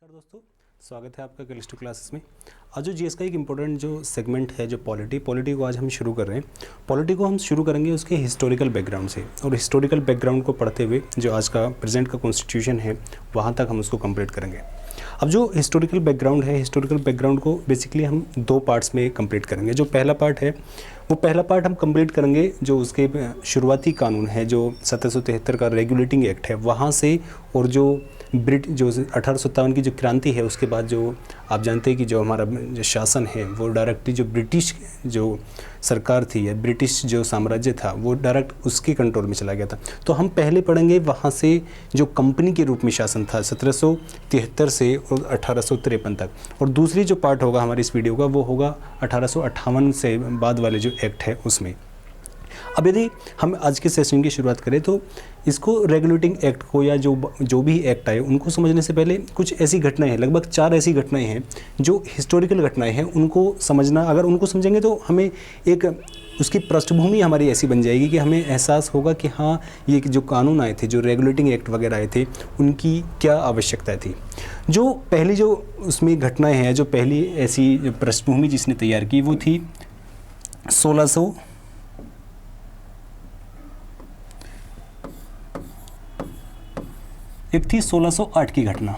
नमस्कार दोस्तों, स्वागत है आपका केमिस्ट्री क्लासेस में। आज जो जीएस का एक इम्पोर्टेंट जो सेगमेंट है जो पॉलिटी को आज हम शुरू कर रहे हैं। पॉलिटी को हम शुरू करेंगे उसके हिस्टोरिकल बैकग्राउंड से, और हिस्टोरिकल बैकग्राउंड को पढ़ते हुए जो आज का प्रेजेंट का कॉन्स्टिट्यूशन है वहाँ तक हम उसको कंप्लीट करेंगे। अब जो हिस्टोरिकल बैकग्राउंड है, हिस्टोरिकल बैकग्राउंड को बेसिकली हम दो पार्ट्स में कंप्लीट करेंगे। जो पहला पार्ट है वो पहला पार्ट हम कंप्लीट करेंगे जो उसके शुरुआती कानून है जो 1773 का रेगुलेटिंग एक्ट है वहाँ से, और जो 1857 की जो क्रांति है उसके बाद जो आप जानते हैं कि जो हमारा जो शासन है वो डायरेक्टली जो ब्रिटिश जो सरकार थी या ब्रिटिश जो साम्राज्य था वो डायरेक्ट उसके कंट्रोल में चला गया था। तो हम पहले पढ़ेंगे वहाँ से जो कंपनी के रूप में शासन था 1773 से और 1853 तक, और दूसरी जो पार्ट होगा हमारी इस वीडियो का वो होगा 1858 से बाद वाले जो एक्ट है उसमें। अब यदि हम आज के सेशन की शुरुआत करें तो इसको रेगुलेटिंग एक्ट को या जो भी एक्ट आए उनको समझने से पहले कुछ ऐसी घटनाएं हैं, लगभग 4 ऐसी घटनाएं हैं जो हिस्टोरिकल घटनाएं हैं। उनको समझना, अगर उनको समझेंगे तो हमें एक उसकी पृष्ठभूमि हमारी ऐसी बन जाएगी कि हमें एहसास होगा कि हाँ, ये जो कानून आए थे, जो रेगुलेटिंग एक्ट वगैरह आए थे, उनकी क्या आवश्यकता थी। जो पहली जो उसमें घटनाएँ हैं, जो पहली ऐसी पृष्ठभूमि जिसने तैयार की वो थी 1600 एक थी 1608 की घटना।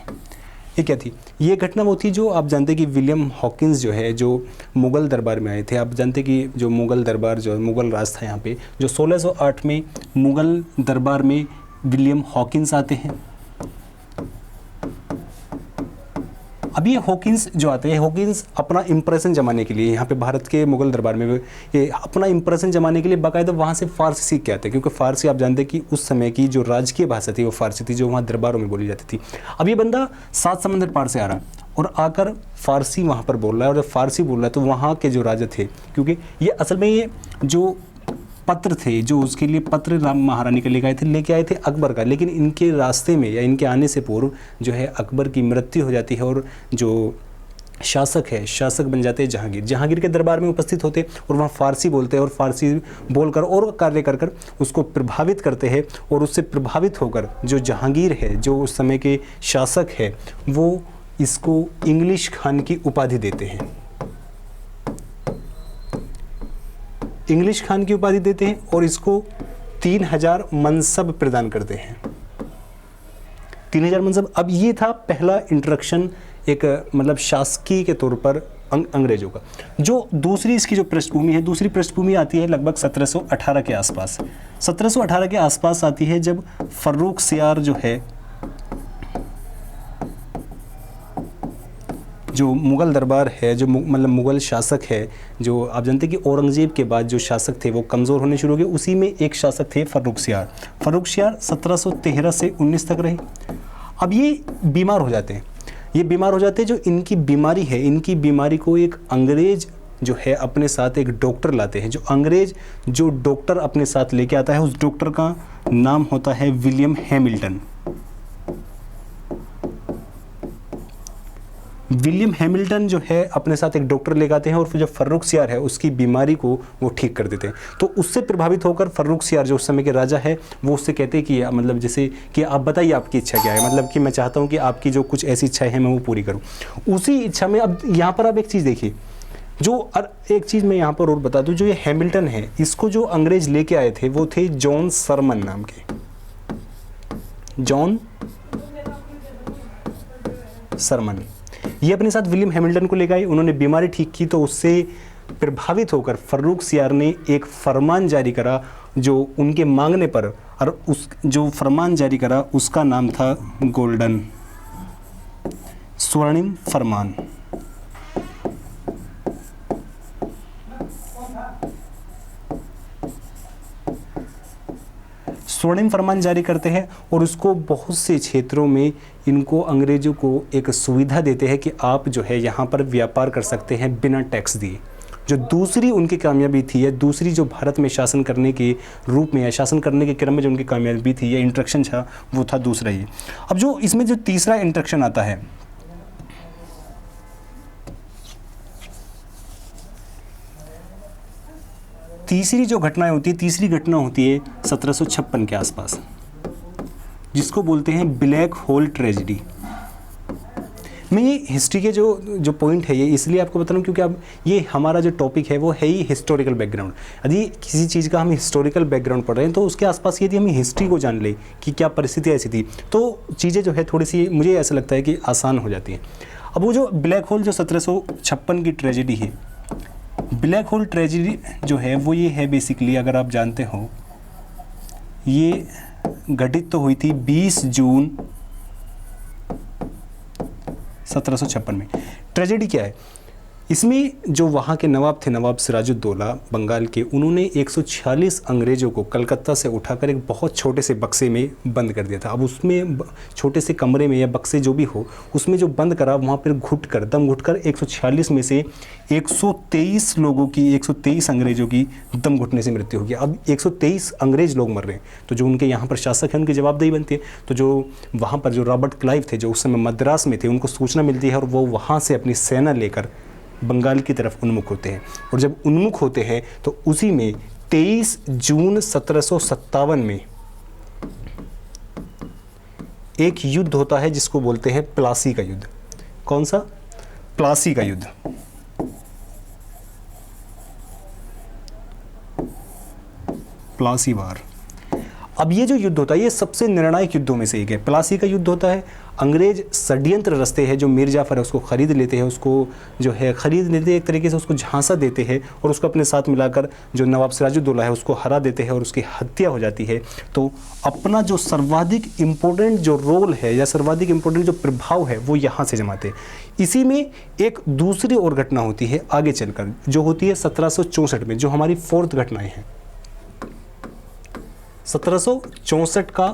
ये क्या थी? ये घटना वो थी जो आप जानते हैं कि विलियम हॉकिंस जो है जो मुग़ल दरबार में आए थे। आप जानते हैं कि जो मुग़ल दरबार जो मुग़ल राज था यहाँ पे, जो 1608 में मुग़ल दरबार में विलियम हॉकिंस आते हैं। अब ये हॉकिंस जो आते हैं, हॉकिंस अपना इंप्रेशन जमाने के लिए यहाँ पे भारत के मुग़ल दरबार में ये अपना इंप्रेशन जमाने के लिए बाकायदा वहाँ से फ़ारसी सीख के आते हैं, क्योंकि फ़ारसी आप जानते हैं कि उस समय की जो राजकीय भाषा थी वो फ़ारसी थी जो वहाँ दरबारों में बोली जाती थी। अब ये बंदा 7 समंदर पार से आ रहा और आकर फ़ारसी वहाँ पर बोल रहा है, और जब फ़ारसी बोल रहा है तो वहाँ के जो राजा थे, क्योंकि ये असल में ये जो पत्र थे जो उसके लिए पत्र राम महारानी के लेके आए थे अकबर का, लेकिन इनके रास्ते में या इनके आने से पूर्व जो है अकबर की मृत्यु हो जाती है और जो शासक बन जाते हैं जहांगीर के दरबार में उपस्थित होते और वहाँ फ़ारसी बोलते हैं और फ़ारसी बोलकर और कार्य कर उसको प्रभावित करते हैं, और उससे प्रभावित होकर जो जहांगीर है जो उस समय के शासक है वो इसको इंग्लिश खान की उपाधि देते हैं। इंग्लिश खान की उपाधि देते हैं और इसको 3000 मनसब प्रदान करते हैं। 3000 मनसब। अब ये था पहला इंट्रोडक्शन एक मतलब शासकीय के तौर पर अंग्रेजों का। जो दूसरी इसकी जो पृष्ठभूमि है, दूसरी पृष्ठभूमि आती है लगभग 1718 के आसपास। 1718 के आसपास आती है जब फर्रुख सियार जो है, जो मुग़ल दरबार है, जो मतलब मुग़ल शासक है, जो आप जानते हैं कि औरंगज़ेब के बाद जो शासक थे वो कमज़ोर होने शुरू हो गए, उसी में एक शासक थे फर्रुख सियार 1713 से 19 तक रहे। अब ये बीमार हो जाते हैं, जो इनकी बीमारी है, इनकी बीमारी को एक अंग्रेज जो है अपने साथ एक डॉक्टर लाते हैं। जो डॉक्टर अपने साथ लेके आता है उस डॉक्टर का नाम होता है विलियम हैमिल्टन। विलियम हैमिल्टन जो है अपने साथ एक डॉक्टर लेकर आते हैं और फिर जो फर्रुख सियार है उसकी बीमारी को वो ठीक कर देते हैं। तो उससे प्रभावित होकर फर्रुख सियार जो उस समय के राजा है वो उससे कहते हैं कि मतलब जैसे कि आप बताइए आपकी इच्छा क्या है, मतलब कि मैं चाहता हूँ कि आपकी जो कुछ ऐसी इच्छाएं हैं मैं वो पूरी करूँ। उसी इच्छा में अब यहाँ पर आप एक चीज़ देखिए, एक चीज़ मैं यहाँ पर और बता दूँ, जो ये हैमिल्टन है इसको जो अंग्रेज लेके आए थे वो थे जॉन सरमन नाम के। जॉन सरमन ये अपने साथ विलियम हैमिल्टन को ले गए, उन्होंने बीमारी ठीक की। तो उससे प्रभावित होकर फर्रुख सियार ने एक फरमान जारी करा जो उनके मांगने पर, और उस जो फरमान जारी करा उसका नाम था गोल्डन स्वर्णिम फरमान। स्वर्णिम फरमान जारी करते हैं और उसको बहुत से क्षेत्रों में इनको अंग्रेजों को एक सुविधा देते हैं कि आप जो है यहाँ पर व्यापार कर सकते हैं बिना टैक्स दिए। जो दूसरी उनकी कामयाबी थी, या दूसरी जो भारत में शासन करने के रूप में या शासन करने के क्रम में जो उनकी कामयाबी थी या इंट्रैक्शन था वो था दूसरा ही। अब जो इसमें जो तीसरा इंट्रैक्शन आता है, तीसरी घटना होती है 1756 के आसपास, जिसको बोलते हैं ब्लैक होल ट्रेजेडी। मैं ये हिस्ट्री के जो पॉइंट है ये इसलिए आपको बता रहा हूँ क्योंकि अब ये हमारा जो टॉपिक है वो है ही हिस्टोरिकल बैकग्राउंड। यदि किसी चीज़ का हम हिस्टोरिकल बैकग्राउंड पढ़ रहे हैं तो उसके आसपास यदि हम हिस्ट्री को जान ले कि क्या परिस्थिति ऐसी थी तो चीज़ें जो है थोड़ी सी मुझे ऐसा लगता है कि आसान हो जाती हैं। अब वो जो ब्लैक होल जो 1756 की ट्रेजेडी है, ब्लैक होल ट्रेजेडी जो है वो ये है बेसिकली, अगर आप जानते हो, ये घटित तो हुई थी 20 जून 1756 में। ट्रेजेडी क्या है इसमें? जो वहाँ के नवाब थे, नवाब सिराजुद्दौला बंगाल के, उन्होंने 146 अंग्रेज़ों को कलकत्ता से उठाकर एक बहुत छोटे से बक्से में बंद कर दिया था। अब उसमें छोटे से कमरे में या बक्से जो भी हो उसमें जो बंद करा, वहाँ पर दम घुटकर 146 में से 123 लोगों की, 123 अंग्रेज़ों की दम घुटने से मृत्यु हो गई। अब 123 अंग्रेज़ लोग मर रहे हैं, तो जो उनके यहाँ पर शासक हैं उनकी जवाबदेही बनती है। तो जो वहाँ पर जो रॉबर्ट क्लाइव थे जो उस समय मद्रास में थे, उनको सूचना मिलती है और वो वहाँ से अपनी सेना लेकर बंगाल की तरफ उन्मुख होते हैं। और जब उन्मुख होते हैं तो उसी में 23 जून 1757 में एक युद्ध होता है जिसको बोलते हैं प्लासी का युद्ध। कौन सा? प्लासी का युद्ध। प्लासी वार। अब ये जो युद्ध होता है ये सबसे निर्णायक युद्धों में से एक है। प्लासी का युद्ध होता है, अंग्रेज षड्यंत्र रचते हैं, जो मीर जाफर है उसको खरीद लेते हैं, उसको जो है खरीद लेते हैं, एक तरीके से उसको झांसा देते हैं और उसको अपने साथ मिलाकर जो नवाब सिराजुद्दौला है उसको हरा देते हैं और उसकी हत्या हो जाती है। तो अपना जो सर्वाधिक इम्पोर्टेंट जो रोल है या सर्वाधिक इम्पोर्टेंट जो प्रभाव है वो यहाँ से जमाते हैं। इसी में एक दूसरी और घटना होती है आगे चलकर, जो होती है 1764 में, जो हमारी 4th घटनाएँ हैं। 1764 का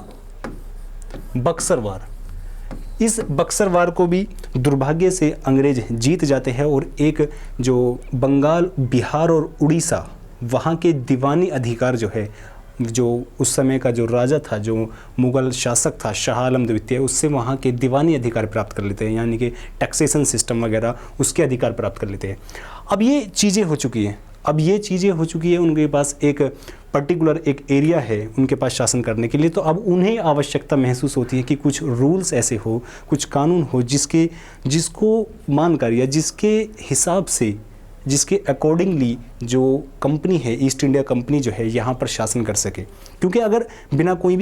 बक्सर वार। इस बक्सर वार को भी दुर्भाग्य से अंग्रेज जीत जाते हैं और एक जो बंगाल, बिहार और उड़ीसा वहाँ के दीवानी अधिकार जो है, जो उस समय का जो राजा था, जो मुग़ल शासक था शाह आलम द्वितीय, उससे वहाँ के दीवानी अधिकार प्राप्त कर लेते हैं, यानी कि टैक्सेशन सिस्टम वगैरह उसके अधिकार प्राप्त कर लेते हैं। अब ये चीज़ें हो चुकी हैं, उनके पास एक पर्टिकुलर एक एरिया है उनके पास शासन करने के लिए। तो अब उन्हें आवश्यकता महसूस होती है कि कुछ रूल्स ऐसे हो, कुछ कानून हो जिसको मानकर या जिसके हिसाब से, जिसके अकॉर्डिंगली जो कंपनी है, ईस्ट इंडिया कंपनी जो है यहाँ पर शासन कर सके। क्योंकि अगर बिना कोई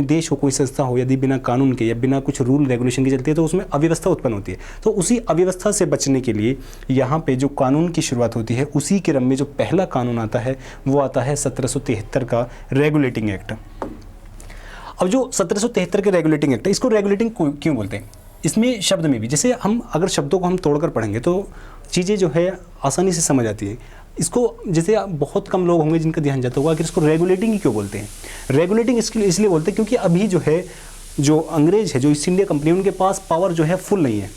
देश हो, कोई संस्था हो, यदि बिना कानून के या बिना कुछ रूल रेगुलेशन के चलती है तो उसमें अव्यवस्था उत्पन्न होती है। तो उसी अव्यवस्था से बचने के लिए यहाँ पे जो कानून की शुरुआत होती है, उसी क्रम में जो पहला कानून आता है वो आता है 1773 का रेगुलेटिंग एक्ट। अब जो 1773 के रेगुलेटिंग एक्ट है, इसको रेगुलेटिंग क्यों बोलते हैं? इसमें शब्द में भी, जैसे हम अगर शब्दों को हम तोड़कर पढ़ेंगे तो चीज़ें जो है आसानी से समझ आती है। इसको जैसे बहुत कम लोग होंगे जिनका ध्यान जाता होगा कि इसको रेगुलेटिंग ही क्यों बोलते हैं। रेगुलेटिंग इसलिए बोलते हैं क्योंकि अभी जो है जो अंग्रेज है, जो ईस्ट इंडिया कंपनी, उनके पास पावर जो है फुल नहीं है।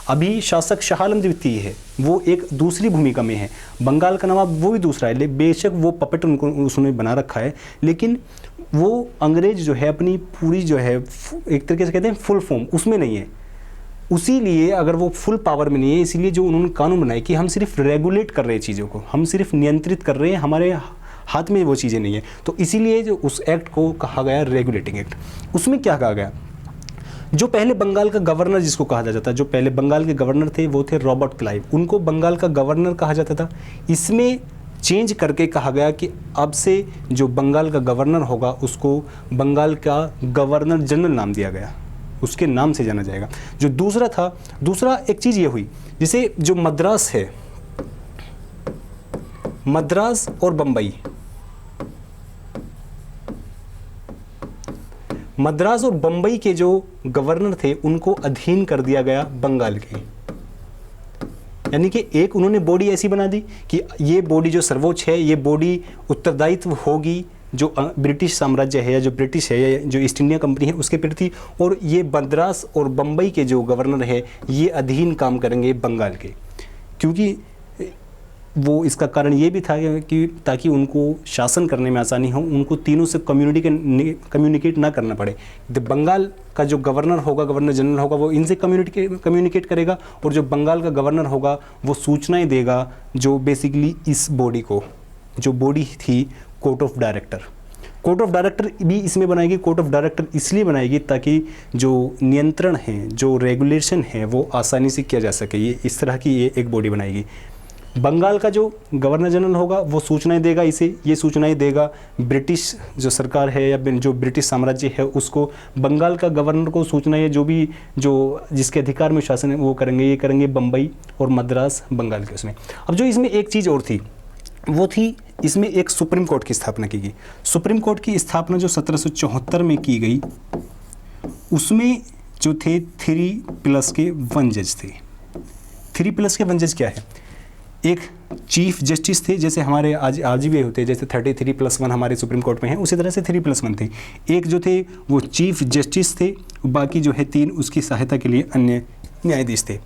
अभी शासक शाह आलम द्वितीय है, वो एक दूसरी भूमिका में है। बंगाल का नवाब वो भी दूसरा है, बेशक वो पपेट उनको उसने बना रखा है, लेकिन वो अंग्रेज जो है अपनी पूरी जो है एक तरीके से कहते हैं फुल फॉर्म उसमें नहीं है। उसीलिए अगर वो फुल पावर में नहीं है, इसीलिए जो उन्होंने कानून बनाए कि हम सिर्फ रेगुलेट कर रहे हैं चीज़ों को, हम सिर्फ नियंत्रित कर रहे हैं, हमारे हाथ में वो चीज़ें नहीं है। तो इसीलिए जो उस एक्ट को कहा गया रेगुलेटिंग एक्ट। उसमें क्या कहा गया? जो पहले बंगाल का गवर्नर जिसको कहा जाता था, जो पहले बंगाल के गवर्नर थे वो थे रॉबर्ट क्लाइव, उनको बंगाल का गवर्नर कहा जाता था। इसमें चेंज करके कहा गया कि अब से जो बंगाल का गवर्नर होगा उसको बंगाल का गवर्नर जनरल नाम दिया गया, उसके नाम से जाना जाएगा। जो दूसरा एक चीज़ ये हुई, जैसे जो मद्रास है, मद्रास और बम्बई, मद्रास और बम्बई के जो गवर्नर थे उनको अधीन कर दिया गया बंगाल के। यानी कि एक उन्होंने बॉडी ऐसी बना दी कि ये बॉडी जो सर्वोच्च है, ये बॉडी उत्तरदायित्व होगी जो ब्रिटिश साम्राज्य है या जो ब्रिटिश है या जो ईस्ट इंडिया कंपनी है उसके प्रति, और ये मद्रास और बम्बई के जो गवर्नर है ये अधीन काम करेंगे बंगाल के। क्योंकि वो इसका कारण ये भी था कि ताकि उनको शासन करने में आसानी हो, उनको तीनों से कम्युनिकेट ना करना पड़े। बंगाल का जो गवर्नर होगा, गवर्नर जनरल होगा, वो इनसे कम्युनिकेट करेगा, और जो बंगाल का गवर्नर होगा वो सूचनाएं देगा जो बेसिकली इस बॉडी को, जो बॉडी थी court of director, court of director भी इसमें बनाएगी। कोर्ट ऑफ डायरेक्टर इसलिए बनाएगी ताकि जो नियंत्रण है, जो रेगुलेशन है, वो आसानी से किया जा सके। ये इस तरह की ये एक बॉडी बनाएगी। बंगाल का जो गवर्नर जनरल होगा वो सूचनाएं देगा इसे, ये सूचनाएं देगा ब्रिटिश जो सरकार है या जो ब्रिटिश साम्राज्य है उसको। बंगाल का गवर्नर को सूचनाएं जो जिसके अधिकार में शासन है वो करेंगे, ये करेंगे बम्बई और मद्रास बंगाल के उसमें। अब जो इसमें एक चीज़ और थी वो थी, इसमें एक सुप्रीम कोर्ट की स्थापना की गई। सुप्रीम कोर्ट की स्थापना जो 1774 में की गई, उसमें जो थे 3+1 जज थे। 3+1 जज क्या है? एक चीफ जस्टिस थे, जैसे हमारे आज भी होते हैं, जैसे 33+1 हमारे सुप्रीम कोर्ट में है, उसी तरह से 3+1 थे। एक जो थे वो चीफ जस्टिस थे, बाकी जो है 3 उसकी सहायता के लिए अन्य न्यायाधीश थे।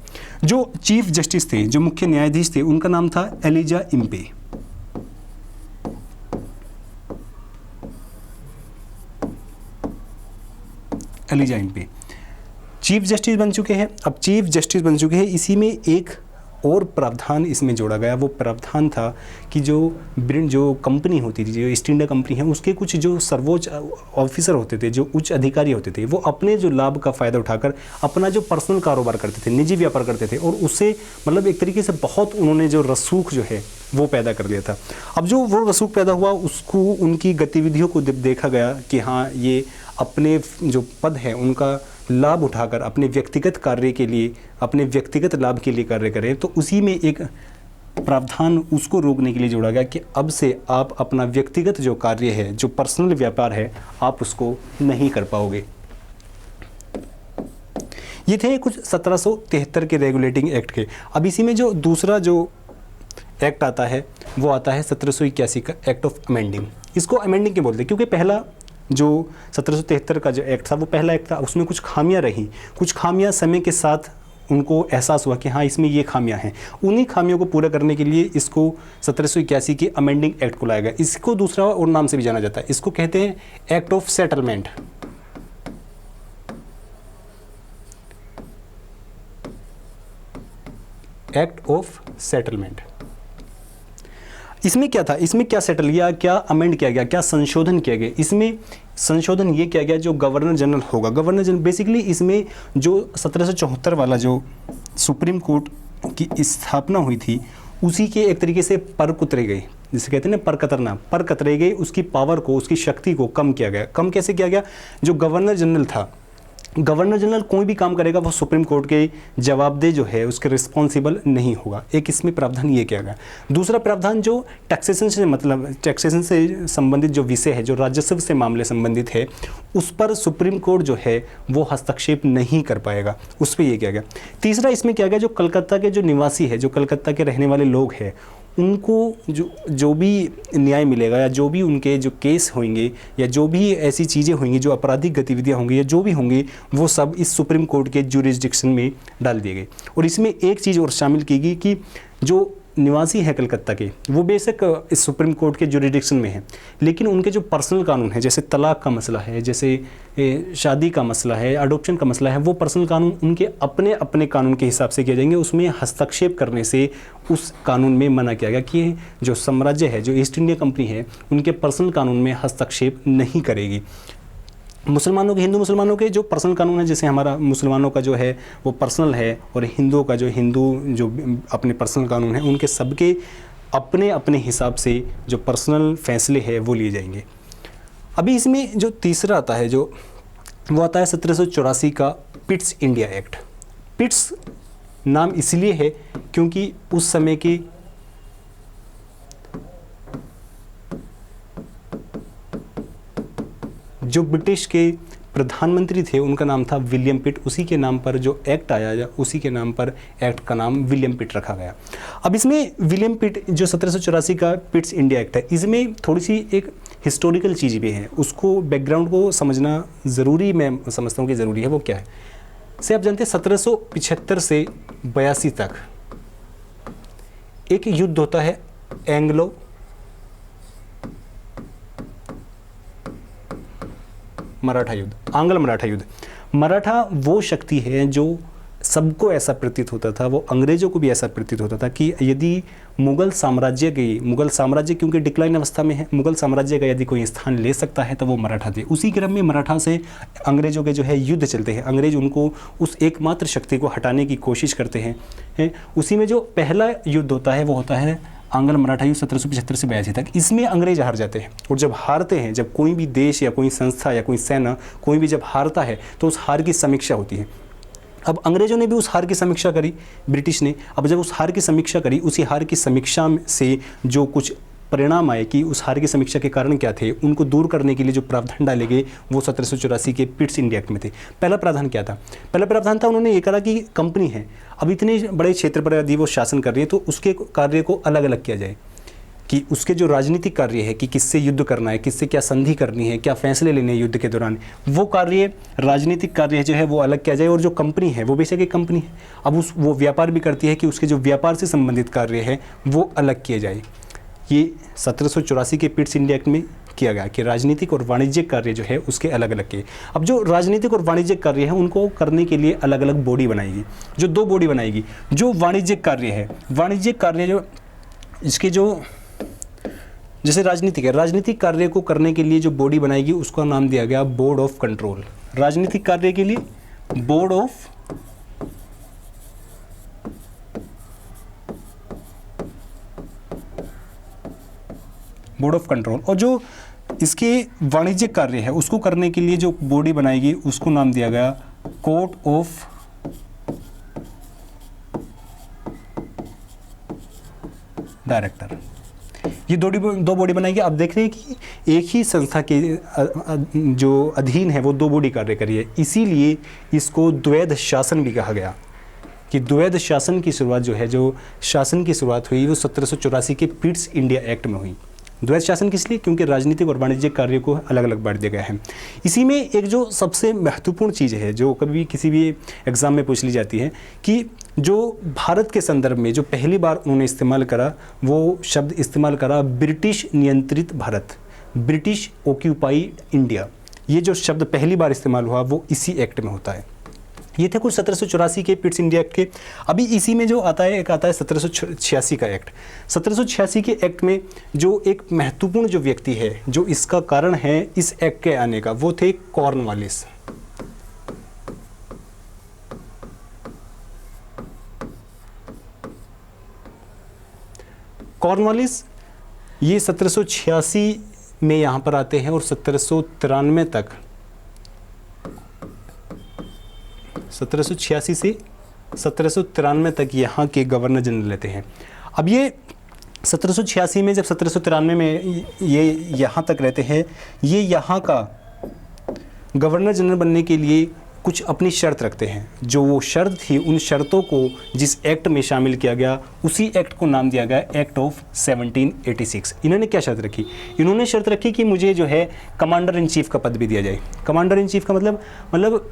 जो चीफ जस्टिस थे, जो मुख्य न्यायाधीश थे, उनका नाम था Elijah Impey. Elijah Impey chief justice बन चुके हैं। अब चीफ जस्टिस बन चुके हैं, इसी में एक और प्रावधान इसमें जोड़ा गया। वो प्रावधान था कि जो कंपनी होती थी, जो ईस्ट इंडिया कंपनी है, उसके कुछ जो सर्वोच्च ऑफिसर होते थे, जो उच्च अधिकारी होते थे, वो अपने जो लाभ का फ़ायदा उठाकर अपना जो पर्सनल कारोबार करते थे, निजी व्यापार करते थे, और उससे मतलब एक तरीके से बहुत उन्होंने जो रसूख जो है वो पैदा कर लिया था। अब जो वो रसूख पैदा हुआ, उसको उनकी गतिविधियों को देखा गया कि हाँ, ये अपने जो पद है उनका लाभ उठाकर अपने व्यक्तिगत कार्य के लिए, अपने व्यक्तिगत लाभ के लिए कार्य करें। तो उसी में एक प्रावधान उसको रोकने के लिए जोड़ा गया कि अब से आप अपना व्यक्तिगत जो कार्य है, जो पर्सनल व्यापार है, आप उसको नहीं कर पाओगे। ये थे कुछ 1773 के रेगुलेटिंग एक्ट के। अब इसी में जो दूसरा जो एक्ट आता है वो आता है 1781 का एक्ट ऑफ अमेंडिंग। इसको अमेंडिंग क्यों बोलते हैं? क्योंकि पहला जो 1773 का जो एक्ट था वो पहला एक्ट था, उसमें कुछ खामियां रहीं। कुछ खामियां समय के साथ उनको एहसास हुआ कि हाँ, इसमें ये खामियां हैं। उन्हीं खामियों को पूरा करने के लिए इसको 1781 के अमेंडिंग एक्ट को लाया गया। इसको दूसरा और नाम से भी जाना जाता है, इसको कहते हैं act of settlement. Act of settlement. इसमें क्या था? इसमें क्या सेटल किया, क्या अमेंड किया गया, क्या संशोधन किया गया? इसमें संशोधन ये किया गया, जो गवर्नर जनरल होगा, गवर्नर जनरल बेसिकली इसमें जो 1774 वाला जो सुप्रीम कोर्ट की स्थापना हुई थी, उसी के एक तरीके से पर कुतरे गए, जिसे कहते हैं ना पर कतरना, पर कतरे गए। उसकी पावर को, उसकी शक्ति को कम किया गया। कम कैसे किया गया? जो गवर्नर जनरल था, गवर्नर जनरल कोई भी काम करेगा वो सुप्रीम कोर्ट के जवाबदेह जो है उसके रिस्पॉन्सिबल नहीं होगा। एक इसमें प्रावधान ये किया गया। दूसरा प्रावधान जो टैक्सेशन से मतलब टैक्सेशन से संबंधित जो विषय है, जो राजस्व से मामले संबंधित है, उस पर सुप्रीम कोर्ट जो है वो हस्तक्षेप नहीं कर पाएगा, उस पर यह किया गया। तीसरा इसमें किया गया, जो कलकत्ता के जो निवासी है, जो कलकत्ता के रहने वाले लोग हैं, उनको जो भी न्याय मिलेगा या जो भी उनके जो केस होंगे या जो भी ऐसी चीज़ें होंगी, जो आपराधिक गतिविधियां होंगी या जो भी होंगी, वो सब इस सुप्रीम कोर्ट के ज्यूरिसडिक्शन में डाल दिए गए। और इसमें एक चीज़ और शामिल की गई कि जो निवासी है कलकत्ता के, वो बेशक इस सुप्रीम कोर्ट के ज्यूरिसडिक्शन में है, लेकिन उनके जो पर्सनल कानून है, जैसे तलाक का मसला है, जैसे शादी का मसला है, अडॉप्शन का मसला है, वो पर्सनल कानून उनके अपने अपने कानून के हिसाब से किए जाएंगे। उसमें हस्तक्षेप करने से उस कानून में मना किया गया कि जो साम्राज्य है, जो ईस्ट इंडिया कंपनी है, उनके पर्सनल कानून में हस्तक्षेप नहीं करेगी। मुसलमानों के, हिंदू मुसलमानों के जो पर्सनल कानून है, जैसे हमारा मुसलमानों का जो है वो पर्सनल है, और हिंदुओं का जो अपने पर्सनल कानून है, उनके सबके अपने अपने हिसाब से जो पर्सनल फैसले हैं वो लिए जाएंगे। अभी इसमें जो तीसरा आता है, जो वो आता है 1784 का पिट्स इंडिया एक्ट। पिट्स नाम इसलिए है क्योंकि उस समय की जो ब्रिटिश के प्रधानमंत्री थे उनका नाम था विलियम पिट। उसी के नाम पर जो एक्ट आया, या उसी के नाम पर एक्ट का नाम विलियम पिट रखा गया। अब इसमें विलियम पिट जो 1784 का पिट्स इंडिया एक्ट है, इसमें थोड़ी सी एक हिस्टोरिकल चीज़ भी है, उसको बैकग्राउंड को समझना ज़रूरी, मैं समझता हूँ कि ज़रूरी है। वो क्या है से आप जानते हैं, 1775 से 82 तक एक युद्ध होता है, एंग्लो मराठा युद्ध, आंग्ल मराठा युद्ध। मराठा वो शक्ति है जो सबको ऐसा प्रतीत होता था, वो अंग्रेज़ों को भी ऐसा प्रतीत होता था कि यदि मुग़ल साम्राज्य क्योंकि डिक्लाइन अवस्था में है, मुग़ल साम्राज्य का यदि कोई स्थान ले सकता है तो वो मराठा थे। उसी क्रम में मराठा से अंग्रेज़ों के जो है युद्ध चलते हैं, अंग्रेज़ उनको उस एकमात्र शक्ति को हटाने की कोशिश करते हैं। उसी में जो पहला युद्ध होता है वो होता है आंग्ल मराठा युद्ध 1775 से 82 तक। इसमें अंग्रेज हार जाते हैं, और जब हारते हैं, जब कोई भी देश या कोई संस्था या कोई सेना कोई भी जब हारता है तो उस हार की समीक्षा होती है। अब अंग्रेज़ों ने भी उस हार की समीक्षा करी, ब्रिटिश ने। अब जब उस हार की समीक्षा करी, उसी हार की समीक्षा से जो कुछ परिणाम आए कि उस हार की समीक्षा के कारण क्या थे, उनको दूर करने के लिए जो प्रावधान डाले गए वो 1784 के पिट्स इंडिया एक्ट में थे। पहला प्रावधान क्या था? पहला प्रावधान था, उन्होंने ये कहा कि कंपनी है, अब इतने बड़े क्षेत्र पर यदि वो शासन कर रही है तो उसके कार्य को अलग अलग किया जाए, कि उसके जो राजनीतिक कार्य है कि किससे युद्ध करना है, किससे क्या संधि करनी है, क्या फैसले लेने हैं युद्ध के दौरान, वो कार्य, राजनीतिक कार्य जो है वो अलग किया जाए। और जो कंपनी है वो बेशक एक कंपनी है, अब वो व्यापार भी करती है कि उसके जो व्यापार से संबंधित कार्य है वो अलग किए जाए। ये 1784 के पिट्स इंडिया एक्ट में किया गया कि राजनीतिक और वाणिज्यिक कार्य जो है उसके अलग अलग के। अब जो राजनीतिक और वाणिज्यिक कार्य है उनको करने के लिए अलग अलग बॉडी बनाएगी, जो 2 बॉडी बनाएगी। जो वाणिज्यिक कार्य है, वाणिज्यिक कार्य जो इसके जो जैसे राजनीतिक कार्य को करने के लिए जो बॉडी बनाएगी उसका नाम दिया गया बोर्ड ऑफ कंट्रोल। राजनीतिक कार्य के लिए बोर्ड ऑफ कंट्रोल। और जो इसके वाणिज्यिक कार्य है उसको करने के लिए जो बॉडी बनाएगी उसको नाम दिया गया कोर्ट ऑफ डायरेक्टर। ये 2 बॉडी बनाएगी। अब देख रहे हैं कि एक ही संस्था के जो अधीन है वो 2 बॉडी कार्य करी है, इसीलिए इसको द्वैध शासन भी कहा गया। कि द्वैध शासन की शुरुआत जो है, जो शासन की शुरुआत हुई वो 1784 के पिट्स इंडिया एक्ट में हुई। द्वैध शासन किस लिए? क्योंकि राजनीतिक और वाणिज्यिक कार्य को अलग अलग बांट दिया गया है। इसी में एक जो सबसे महत्वपूर्ण चीज़ है जो कभी भी किसी भी एग्ज़ाम में पूछ ली जाती है कि जो भारत के संदर्भ में जो पहली बार उन्होंने इस्तेमाल करा, वो शब्द इस्तेमाल करा ब्रिटिश नियंत्रित भारत, ब्रिटिश ऑक्यूपाइड इंडिया। ये जो शब्द पहली बार इस्तेमाल हुआ वो इसी एक्ट में होता है। ये थे कुछ 1784 के पिट्स इंडिया एक्ट के। अभी इसी में जो आता है, एक आता है 1786 का एक्ट। 1786 के एक्ट में जो एक महत्वपूर्ण जो व्यक्ति है, जो इसका कारण है इस एक्ट के आने का, वो थे कॉर्नवालिस। कॉर्नवालिस ये 1786 में यहाँ पर आते हैं और 1793 तक, 1786 से 1793 तक यहाँ के गवर्नर जनरल लेते हैं। अब ये 1786 में जब 1793 में ये यहाँ तक रहते हैं, ये यहाँ का गवर्नर जनरल बनने के लिए कुछ अपनी शर्त रखते हैं। जो वो शर्त थी, उन शर्तों को जिस एक्ट में शामिल किया गया उसी एक्ट को नाम दिया गया एक्ट ऑफ 1786। इन्होंने क्या शर्त रखी? इन्होंने शर्त रखी कि मुझे जो है कमांडर इन चीफ का पद भी दिया जाए। कमांडर इन चीफ का मतलब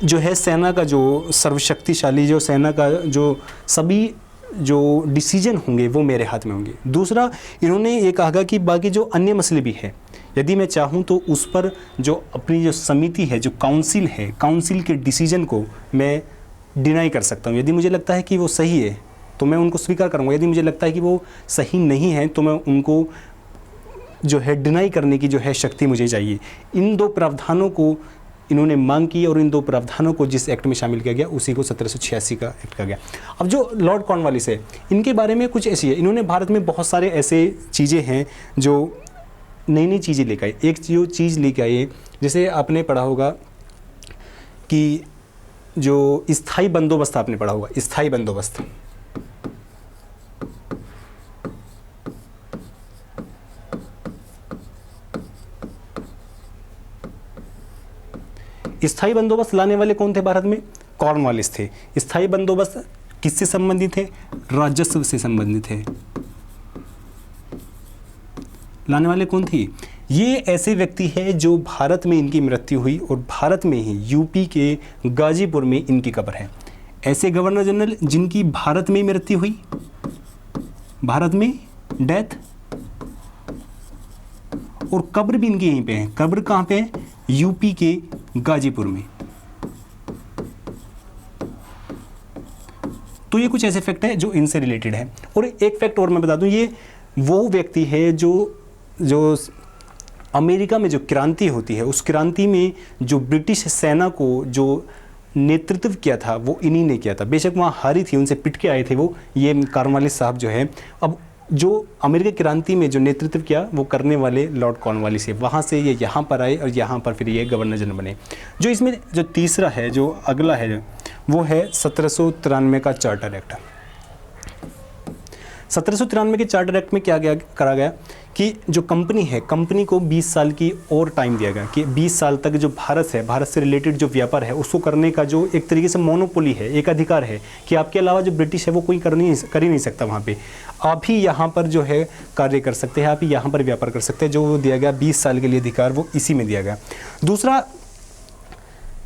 जो है सेना का जो सर्वशक्तिशाली, जो सेना का जो सभी जो डिसीजन होंगे वो मेरे हाथ में होंगे। दूसरा, इन्होंने ये कहा कि बाकी जो अन्य मसले भी हैं, यदि मैं चाहूँ तो उस पर जो अपनी जो समिति है, जो काउंसिल है, काउंसिल के डिसीजन को मैं डिनाई कर सकता हूँ। यदि मुझे लगता है कि वो सही है तो मैं उनको स्वीकार करूँगा, यदि मुझे लगता है कि वो सही नहीं है तो मैं उनको जो है डिनाई करने की जो है शक्ति मुझे चाहिए। इन 2 प्रावधानों को इन्होंने मांग की और इन 2 प्रावधानों को जिस एक्ट में शामिल किया गया उसी को 1786 का एक्ट कहा गया। अब जो लॉर्ड कॉर्नवालिस है, इनके बारे में कुछ ऐसी है, इन्होंने भारत में बहुत सारे ऐसे चीज़ें हैं जो नई चीज़ें लेकर आए। एक जो चीज़ लेकर आए, जैसे आपने पढ़ा होगा कि जो स्थायी बंदोबस्त, आपने पढ़ा होगा स्थायी बंदोबस्त। स्थायी बंदोबस्त लाने वाले कौन थे भारत में? कॉर्नवालिस थे। स्थायी बंदोबस्त किससे संबंधित है? राजस्व से संबंधित है। लाने वाले कौन थी? ये ऐसे व्यक्ति है जो भारत में इनकी मृत्यु हुई और भारत में ही यूपी के गाजीपुर में इनकी कब्र है। ऐसे गवर्नर जनरल जिनकी भारत में मृत्यु हुई, भारत में डेथ, और कब्र भी इनकी यहीं पे है। कब्र कहाँ पे है? यूपी के गाजीपुर में। तो ये कुछ ऐसे फैक्ट हैं जो इनसे रिलेटेड है। और एक फैक्ट और मैं बता दूं, ये वो व्यक्ति है जो अमेरिका में जो क्रांति होती है, उस क्रांति में जो ब्रिटिश सेना को जो नेतृत्व किया था वो इन्हीं ने किया था। बेशक वहाँ हारी थी, उनसे पिट के आए थे वो, ये कॉर्नवालिस साहब जो है। अब जो अमेरिका क्रांति में जो नेतृत्व किया वो करने वाले लॉर्ड कॉर्नवालिस है। वहाँ से ये यहाँ पर आए और यहाँ पर फिर ये गवर्नर जनरल बने। जो इसमें जो तीसरा है, जो अगला है, वो है 1793 का चार्टर एक्ट। 1793 के चार्टर एक्ट में क्या करा गया कि जो कंपनी है, कंपनी को 20 साल की और टाइम दिया गया कि 20 साल तक जो भारत है, भारत से रिलेटेड जो व्यापार है उसको करने का जो एक तरीके से मोनोपोली है, एक अधिकार है कि आपके अलावा जो ब्रिटिश है वो कोई कर ही नहीं सकता। वहाँ पे आप ही यहाँ पर जो है कार्य कर सकते हैं, आप ही यहाँ पर व्यापार कर सकते हैं। जो दिया गया 20 साल के लिए अधिकार, वो इसी में दिया गया। दूसरा,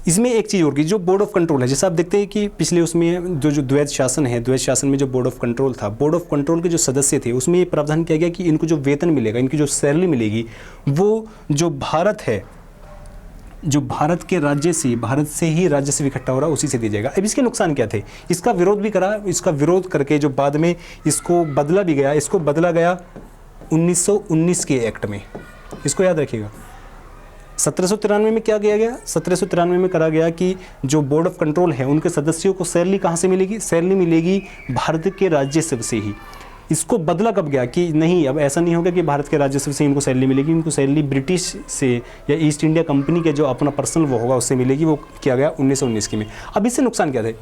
इसमें एक चीज़ और की, जो बोर्ड ऑफ कंट्रोल है, जैसे आप देखते हैं कि पिछले उसमें जो द्वैध शासन है, द्वैध शासन में जो बोर्ड ऑफ कंट्रोल था, बोर्ड ऑफ कंट्रोल के जो सदस्य थे उसमें ये प्रावधान किया गया कि इनको जो वेतन मिलेगा, इनकी जो सैलरी मिलेगी, वो जो भारत है, जो भारत के राज्य से, भारत से ही राजस्व इकट्ठा हो रहा है उसी से दिया जाएगा। अब इसके नुकसान क्या थे? इसका विरोध भी करा, इसका विरोध करके जो बाद में इसको बदला भी गया, इसको बदला गया 1919 के एक्ट में। इसको याद रखिएगा। 1793 में क्या किया गया? 1793 में करा गया कि जो बोर्ड ऑफ कंट्रोल है उनके सदस्यों को सैलरी कहाँ से मिलेगी? सैलरी मिलेगी भारत के राजस्व से ही। इसको बदला कब गया कि नहीं, अब ऐसा नहीं होगा कि भारत के राजस्व से इनको सैलरी मिलेगी, इनको सैलरी ब्रिटिश से या ईस्ट इंडिया कंपनी के जो अपना पर्सनल वो होगा उससे मिलेगी। वो किया गया 1919 की में। अब इससे नुकसान क्या थे?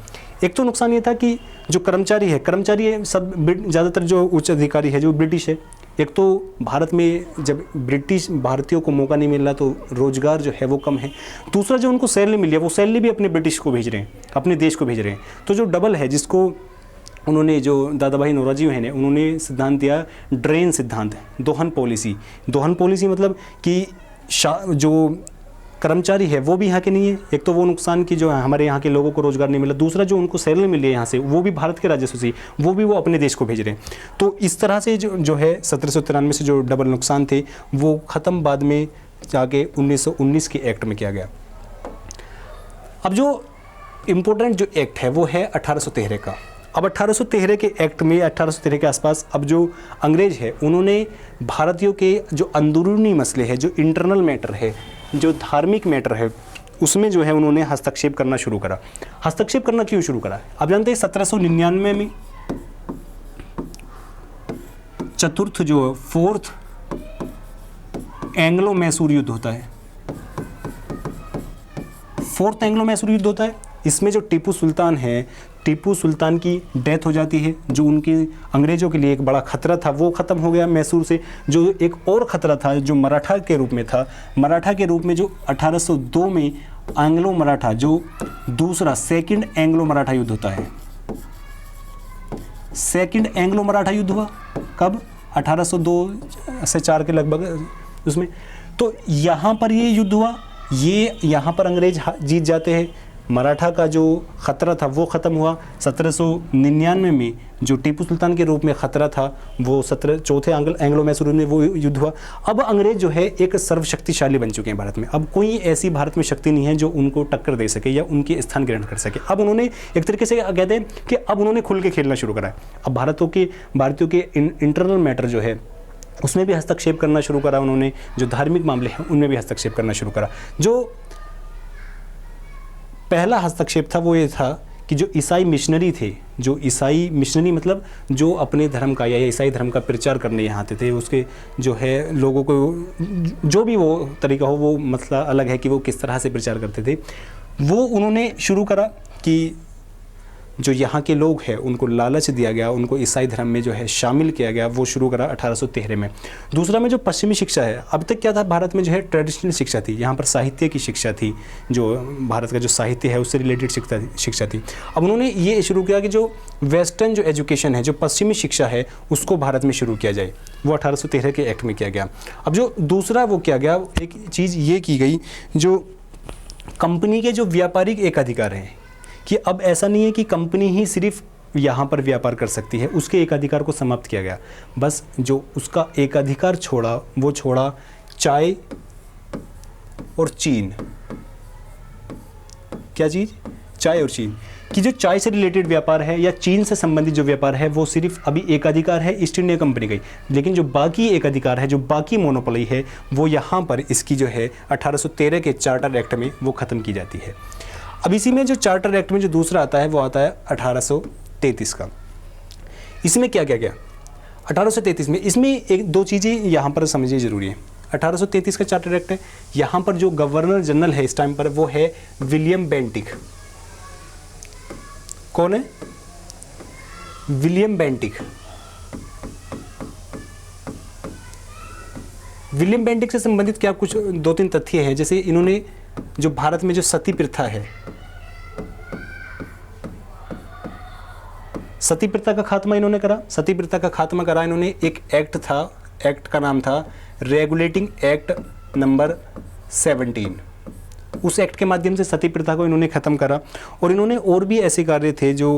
एक तो नुकसान ये था कि जो कर्मचारी है सब ज़्यादातर जो उच्च अधिकारी है जो ब्रिटिश है। एक तो भारत में जब ब्रिटिश भारतीयों को मौका नहीं मिल रहा तो रोजगार जो है वो कम है। दूसरा, जो उनको सैलरी मिली है वो सैलरी भी अपने ब्रिटिश को भेज रहे हैं, अपने देश को भेज रहे हैं। तो जो डबल है, जिसको उन्होंने, जो दादा भाई नौरोजी हैं, उन्होंने सिद्धांत दिया ड्रेन सिद्धांत, दोहन पॉलिसी। दोहन पॉलिसी मतलब कि जो कर्मचारी है वो भी यहाँ के नहीं है। एक तो वो नुकसान की जो है हमारे यहाँ के लोगों को रोजगार नहीं मिला, दूसरा जो उनको सैलरी मिली है यहाँ से वो भी भारत के राजस्व से, वो भी वो अपने देश को भेज रहे हैं। तो इस तरह से जो है 1793 से जो डबल नुकसान थे वो ख़त्म बाद में जाके 1919 के एक्ट में किया गया। अब जो इम्पोर्टेंट जो एक्ट है वो है 1813 का। अब 1813 के एक्ट में, 1813 के आसपास, अब जो अंग्रेज है उन्होंने भारतीयों के जो अंदरूनी मसले हैं, जो इंटरनल मैटर है, जो धार्मिक मैटर है, उसमें जो है उन्होंने हस्तक्षेप करना शुरू करा। हस्तक्षेप करना क्यों शुरू करा? आप जानते हैं 1799 में चतुर्थ जो फोर्थ एंग्लो मैसूर युद्ध होता है। फोर्थ एंग्लो मैसूर युद्ध होता है। इसमें जो टीपू सुल्तान है, टीपू सुल्तान की डेथ हो जाती है, जो उनकी अंग्रेज़ों के लिए एक बड़ा खतरा था वो ख़त्म हो गया मैसूर से। जो एक और ख़तरा था जो मराठा के रूप में था, मराठा के रूप में जो 1802 में एंग्लो मराठा, जो दूसरा सेकंड एंग्लो मराठा युद्ध होता है। सेकंड एंग्लो मराठा युद्ध हुआ कब? 1802 से 4 के लगभग उसमें। तो यहाँ पर ये युद्ध हुआ, ये यहाँ पर अंग्रेज जीत जाते हैं। मराठा का जो ख़तरा था वो ख़त्म हुआ। 1799 में जो टीपू सुल्तान के रूप में ख़तरा था वो चौथे एंग्लो मैसूर में वो युद्ध हुआ। अब अंग्रेज जो है एक सर्वशक्तिशाली बन चुके हैं भारत में। अब कोई ऐसी भारत में शक्ति नहीं है जो उनको टक्कर दे सके या उनके स्थान ग्रहण कर सके। अब उन्होंने एक तरीके से कहते हैं कि अब उन्होंने खुल के खेलना शुरू करा है। अब भारतीयों के इंटरनल मैटर जो है उसमें भी हस्तक्षेप करना शुरू करा उन्होंने। जो धार्मिक मामले हैं उनमें भी हस्तक्षेप करना शुरू करा। जो पहला हस्तक्षेप था वो ये था कि जो ईसाई मिशनरी थे, जो ईसाई मिशनरी मतलब जो अपने धर्म का या ईसाई धर्म का प्रचार करने यहाँ आते थे, उसके जो है लोगों को जो भी वो तरीका हो, वो मसला अलग है कि वो किस तरह से प्रचार करते थे, वो उन्होंने शुरू करा कि जो यहाँ के लोग हैं उनको लालच दिया गया, उनको ईसाई धर्म में जो है शामिल किया गया, वो शुरू करा 1813 में। दूसरा में जो पश्चिमी शिक्षा है, अब तक क्या था भारत में जो है ट्रेडिशनल शिक्षा थी, यहाँ पर साहित्य की शिक्षा थी, जो भारत का जो साहित्य है उससे रिलेटेड शिक्षा थी। अब उन्होंने ये शुरू किया कि जो वेस्टर्न जो एजुकेशन है, जो पश्चिमी शिक्षा है, उसको भारत में शुरू किया जाए। वो 1813 के एक्ट में किया गया। अब जो दूसरा वो किया गया, एक चीज़ ये की गई, जो कंपनी के जो व्यापारिक एक अधिकार हैं कि अब ऐसा नहीं है कि कंपनी ही सिर्फ यहाँ पर व्यापार कर सकती है, उसके एक अधिकार को समाप्त किया गया। बस जो उसका एक अधिकार छोड़ा वो छोड़ा चाय और चीन। क्या चीज़? चाय और चीन। कि जो चाय से रिलेटेड व्यापार है या चीन से संबंधित जो व्यापार है वो सिर्फ अभी एकाधिकार है ईस्ट इंडिया कंपनी का ही, लेकिन जो बाकी एकाधिकार है, जो बाकी मोनोपोली है, वो यहाँ पर इसकी जो है 1813 के चार्टर एक्ट में वो ख़त्म की जाती है। अब इसी में जो चार्टर एक्ट में जो दूसरा आता है वो आता है 1833 का। इसमें क्या क्या क्या 1833 में, इसमें एक दो चीज़ें यहाँ पर समझनी जरूरी है। 1833 का चार्टर एक्ट है, यहाँ पर जो गवर्नर जनरल है इस टाइम पर वो है विलियम बेंटिक। कौन है? William Bentinck. विलियम बेंटिक से संबंधित क्या कुछ दो तीन तथ्य हैं, जैसे इन्होंने जो भारत में जो सती प्रथा है, सती प्रथा का खात्मा इन्होंने करा। सती प्रथा का खात्मा करा इन्होंने, एक एक्ट था, एक्ट का नाम था रेगुलेटिंग एक्ट नंबर 17। उस एक्ट के माध्यम से सती प्रथा को इन्होंने ख़त्म करा। और इन्होंने और भी ऐसे कार्य थे जो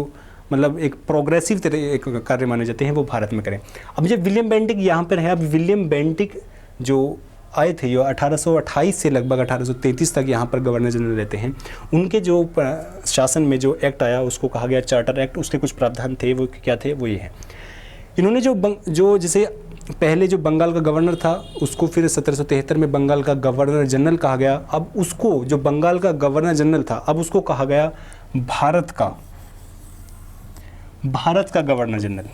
मतलब एक प्रोग्रेसिव एक कार्य माने जाते हैं, वो भारत में करें। अब जब विलियम बेंटिक यहाँ पर है, अब विलियम बेंटिक जो आए थे, जो 1828 से लगभग 1833 तक यहाँ पर गवर्नर जनरल रहते हैं, उनके जो शासन में जो एक्ट आया उसको कहा गया चार्टर एक्ट। उसके कुछ प्रावधान थे, वो क्या थे, वो ये है। इन्होंने जो जैसे पहले जो बंगाल का गवर्नर था उसको फिर 1773 में बंगाल का गवर्नर जनरल कहा गया। अब उसको जो बंगाल का गवर्नर जनरल था, अब उसको कहा गया भारत का गवर्नर जनरल।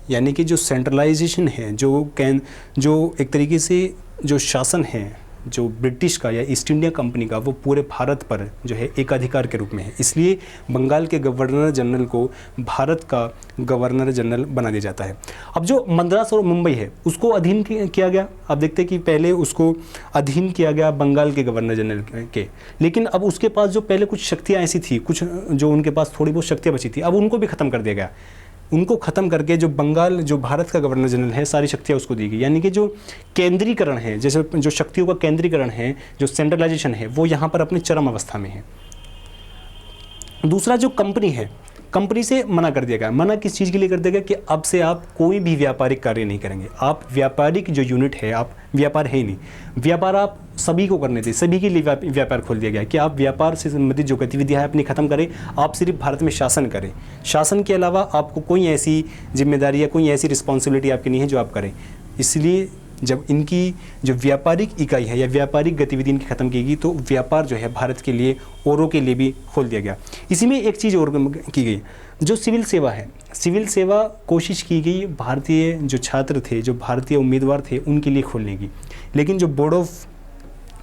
यानी कि जो सेंट्रलाइजेशन है, जो एक तरीके से जो शासन है जो ब्रिटिश का या ईस्ट इंडिया कंपनी का, वो पूरे भारत पर जो है एकाधिकार के रूप में है। इसलिए बंगाल के गवर्नर जनरल को भारत का गवर्नर जनरल बना दिया जाता है। अब जो मद्रास और मुंबई है उसको अधीन किया गया। अब देखते हैं कि पहले उसको अधीन किया गया बंगाल के गवर्नर जनरल के, लेकिन अब उसके पास जो पहले कुछ शक्तियाँ ऐसी थी, कुछ जो उनके पास थोड़ी बहुत शक्तियाँ बची थी, अब उनको भी ख़त्म कर दिया गया। उनको ख़त्म करके जो भारत का गवर्नर जनरल है, सारी शक्तियाँ उसको दी गई। यानी कि जो केंद्रीकरण है, जैसे जो शक्तियों का केंद्रीकरण है, जो सेंट्रलाइजेशन है, वो यहाँ पर अपनी चरम अवस्था में है। दूसरा जो कंपनी है, कंपनी से मना कर दिया गया। मना किस चीज़ के लिए कर दिया गया कि अब से आप कोई भी व्यापारिक कार्य नहीं करेंगे। आप व्यापारिक जो यूनिट है, आप व्यापार है ही नहीं, व्यापार आप सभी को करने थे, सभी के लिए व्यापार खोल दिया गया कि आप व्यापार से संबंधित जो गतिविधियाँ हैं अपनी ख़त्म करें, आप सिर्फ भारत में शासन करें। शासन के अलावा आपको कोई ऐसी जिम्मेदारी या कोई ऐसी रिस्पॉन्सिबिलिटी आपकी नहीं है जो आप करें। इसलिए जब इनकी जो व्यापारिक इकाई है या व्यापारिक गतिविधि इनकी ख़त्म की गई, तो व्यापार जो है भारत के लिए औरों के लिए भी खोल दिया गया। इसी में एक चीज़ और की गई, जो सिविल सेवा है, सिविल सेवा कोशिश की गई भारतीय जो छात्र थे, जो भारतीय उम्मीदवार थे, उनके लिए खोलने की, लेकिन जो बोर्ड ऑफ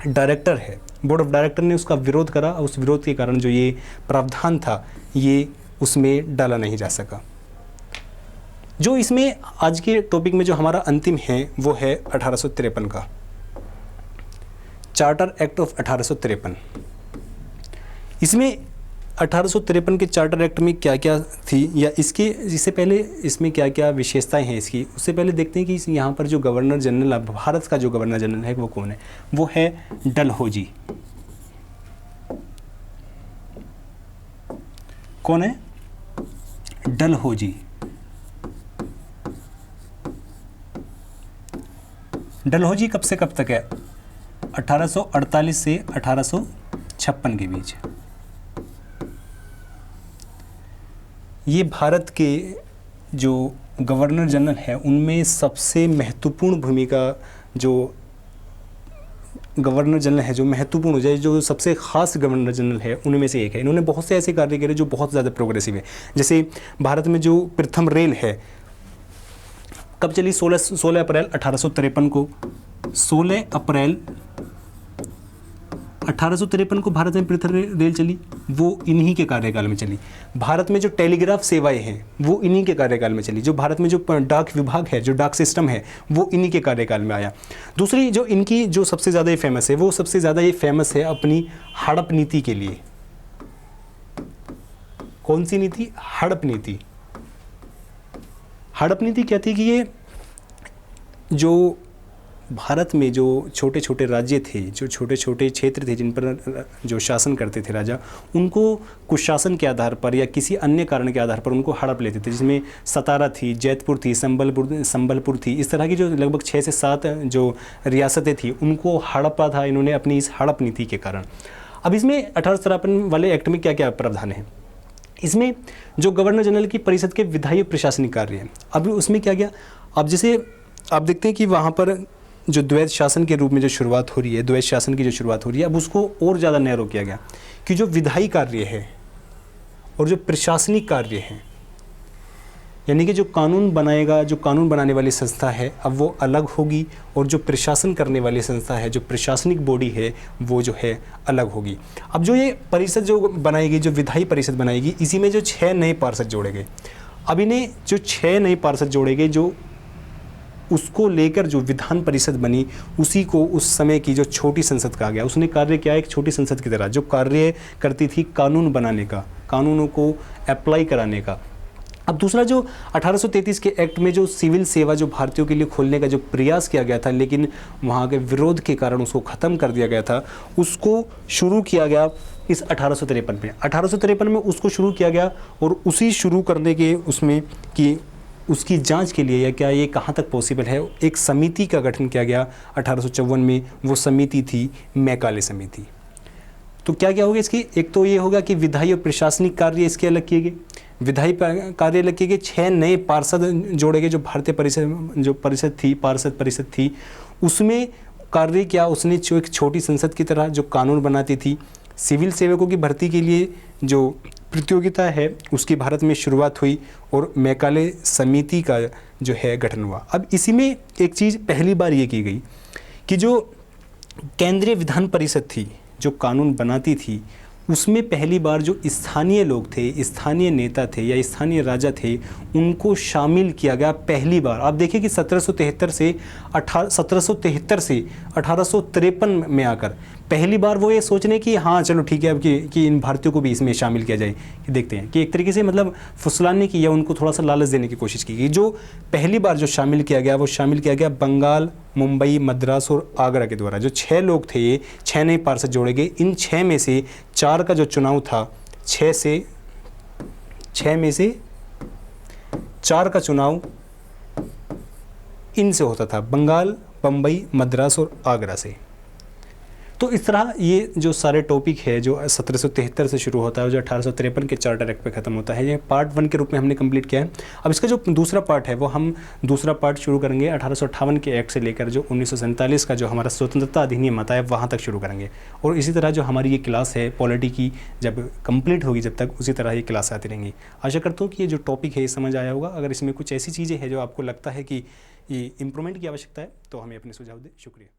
डायरेक्टर ने उसका विरोध करा। उस विरोध के कारण जो ये प्रावधान था ये उसमें डाला नहीं जा सका। जो इसमें आज के टॉपिक में जो हमारा अंतिम है वो है 1853 का चार्टर एक्ट ऑफ 1853। इसमें 1853 के चार्टर एक्ट में क्या क्या थी, या इससे पहले इसमें क्या क्या विशेषताएं हैं इसकी, उससे पहले देखते हैं कि यहाँ पर जो गवर्नर जनरल, भारत का जो गवर्नर जनरल है वो कौन है। वो है डलहौजी। कौन है? डलहौजी। डलहौजी कब से कब तक है? 1848 से 1856 के बीच। ये भारत के जो गवर्नर जनरल है उनमें सबसे महत्वपूर्ण भूमिका, जो गवर्नर जनरल है जो महत्वपूर्ण हो जाए, जो सबसे खास गवर्नर जनरल है उनमें से एक है। इन्होंने बहुत से ऐसे कार्य करे जो बहुत ज़्यादा प्रोग्रेसिव है। जैसे भारत में जो प्रथम रेल है कब चली? 16 अप्रैल 1853 को। 16 अप्रैल 1853 को भारत में प्रथम रेल चली, वो इन्हीं के कार्यकाल में चली। भारत में जो टेलीग्राफ सेवाएं हैं वो इन्हीं के कार्यकाल में चली। जो भारत में जो डाक विभाग है, जो डाक सिस्टम है, वो इन्हीं के कार्यकाल में आया। दूसरी जो इनकी जो सबसे ज़्यादा ये फेमस है, वो सबसे ज़्यादा ये फेमस है अपनी हड़प नीति के लिए। कौन सी नीति? हड़प नीति। हड़प नीति क्या थी कि ये जो भारत में जो छोटे छोटे राज्य थे, जो छोटे छोटे क्षेत्र थे जिन पर जो शासन करते थे राजा, उनको कुशासन के आधार पर या किसी अन्य कारण के आधार पर उनको हड़प लेते थे। जिसमें सतारा थी, जैतपुर थी, संबलपुर थी, इस तरह की जो लगभग 6 से 7 जो रियासतें थी उनको हड़पा था इन्होंने अपनी इस हड़प नीति के कारण। अब इसमें 1853 वाले एक्ट में क्या क्या प्रावधान है, इसमें जो गवर्नर जनरल की परिषद के विधायी प्रशासनिक कार्य हैं, अब उसमें क्या गया, अब जैसे आप देखते हैं कि वहाँ पर जो द्वैध शासन के रूप में जो शुरुआत हो रही है, द्वैध शासन की जो शुरुआत हो रही है, अब उसको और ज़्यादा नैरो किया गया कि जो विधायी कार्य है और जो प्रशासनिक कार्य है, यानी कि जो कानून बनाएगा, जो कानून बनाने वाली संस्था है, अब वो अलग होगी और जो प्रशासन करने वाली संस्था है, जो प्रशासनिक बॉडी है, वो जो है अलग होगी। अब जो ये परिषद जो बनाएगी, जो विधायी परिषद बनाएगी, इसी में जो 6 नए पार्षद जोड़े गए। अब इन्हें जो 6 नए पार्षद जोड़े गए, जो उसको लेकर जो विधान परिषद बनी, उसी को उस समय की जो छोटी संसद कहा गया। उसने कार्य किया एक छोटी संसद की तरह, जो कार्य करती थी कानून बनाने का, कानूनों को अप्लाई कराने का। अब दूसरा जो 1833 के एक्ट में जो सिविल सेवा जो भारतीयों के लिए खोलने का जो प्रयास किया गया था, लेकिन वहाँ के विरोध के कारण उसको ख़त्म कर दिया गया था, उसको शुरू किया गया इस 1853 में। 1853 में उसको शुरू किया गया और उसी शुरू करने के उसमें कि उसकी जांच के लिए या क्या ये कहाँ तक पॉसिबल है, एक समिति का गठन किया गया 1854 में। वो समिति थी मैकाले समिति। तो क्या क्या होगा इसकी, एक तो ये होगा कि विधायी और प्रशासनिक कार्य इसके अलग किए गए, विधायी कार्य अलग किए गए, 6 नए पार्षद जोड़े गए। जो भारतीय परिषद जो परिषद थी, पार्षद परिषद थी, उसमें कार्य क्या, उसने जो एक छोटी संसद की तरह जो कानून बनाती थी, सिविल सेवकों की भर्ती के लिए जो प्रतियोगिता है उसकी भारत में शुरुआत हुई और मैकाले समिति का जो है गठन हुआ। अब इसी में एक चीज़ पहली बार ये की गई कि जो केंद्रीय विधान परिषद थी, जो कानून बनाती थी, उसमें पहली बार जो स्थानीय लोग थे, स्थानीय नेता थे या स्थानीय राजा थे, उनको शामिल किया गया पहली बार। आप देखिए कि 1773 से 1853 में आकर पहली बार वो ये सोचने की हाँ चलो ठीक है अब कि इन भारतीयों को भी इसमें शामिल किया जाए, कि देखते हैं कि एक तरीके से मतलब फुसलाने की या उनको थोड़ा सा लालच देने की कोशिश की गई। जो पहली बार जो शामिल किया गया, वो शामिल किया गया बंगाल, मुंबई, मद्रास और आगरा के द्वारा। जो 6 लोग थे, 6 नए पार्षद जोड़े गए। इन 6 में से 4 का जो चुनाव था, 6 में से 4 का चुनाव इनसे होता था, बंगाल, बम्बई, मद्रास और आगरा से। तो इस तरह ये जो सारे टॉपिक है जो 1773 से शुरू होता है, जो 1853 के चार्टर एक्ट पे ख़त्म होता है, ये पार्ट 1 के रूप में हमने कंप्लीट किया है। अब इसका जो दूसरा पार्ट है वो हम दूसरा पार्ट शुरू करेंगे 1858 के एक्ट से लेकर जो 1947 का जो हमारा स्वतंत्रता अधिनियम आता है वहाँ तक शुरू करेंगे। और इसी तरह जो हमारी ये क्लास है पॉलिटी की जब कंप्लीट होगी जब तक, उसी तरह ये क्लास आती रहेंगी। आशा करता हूँ कि ये जो टॉपिक है ये समझ आया होगा। अगर इसमें कुछ ऐसी चीज़ें हैं जो आपको लगता है कि ये इम्प्रूवमेंट की आवश्यकता है तो हमें अपने सुझाव दें। शुक्रिया।